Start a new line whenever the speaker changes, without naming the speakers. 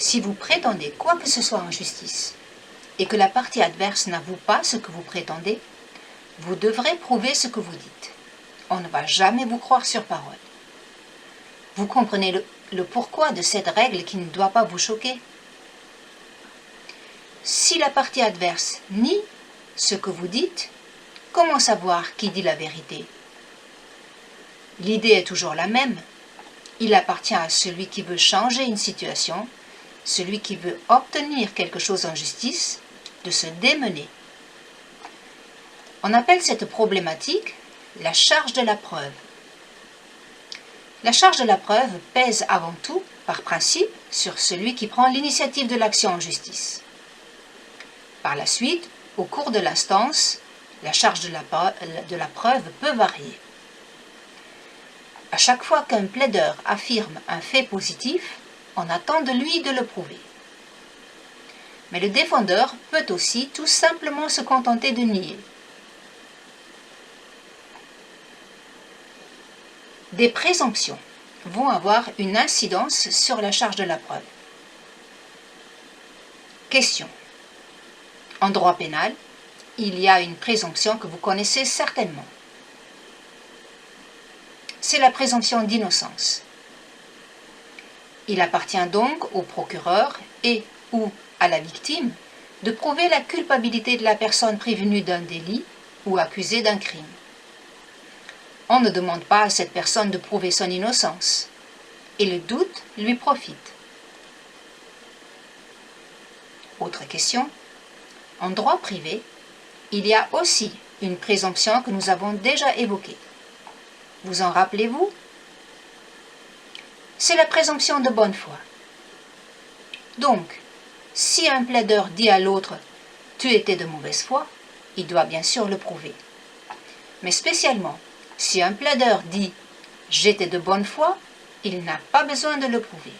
Si vous prétendez quoi que ce soit en justice et que la partie adverse n'avoue pas ce que vous prétendez, vous devrez prouver ce que vous dites. On ne va jamais vous croire sur parole. Vous comprenez le pourquoi de cette règle qui ne doit pas vous choquer. Si la partie adverse nie ce que vous dites, comment savoir qui dit la vérité? L'idée est toujours la même. Il appartient à celui qui veut changer une situation, celui qui veut obtenir quelque chose en justice, de se démener. On appelle cette problématique la charge de la preuve. La charge de la preuve pèse avant tout, par principe, sur celui qui prend l'initiative de l'action en justice. Par la suite, au cours de l'instance, la charge de la preuve peut varier. À chaque fois qu'un plaideur affirme un fait positif, on attend de lui de le prouver. Mais le défendeur peut aussi tout simplement se contenter de nier. Des présomptions vont avoir une incidence sur la charge de la preuve. Question. En droit pénal, il y a une présomption que vous connaissez certainement. C'est la présomption d'innocence. Il appartient donc au procureur et ou à la victime de prouver la culpabilité de la personne prévenue d'un délit ou accusée d'un crime. On ne demande pas à cette personne de prouver son innocence, et le doute lui profite. Autre question. En droit privé, il y a aussi une présomption que nous avons déjà évoquée. Vous en rappelez-vous? C'est la présomption de bonne foi. Donc, si un plaideur dit à l'autre « tu étais de mauvaise foi », il doit bien sûr le prouver. Mais spécialement, si un plaideur dit « j'étais de bonne foi », il n'a pas besoin de le prouver.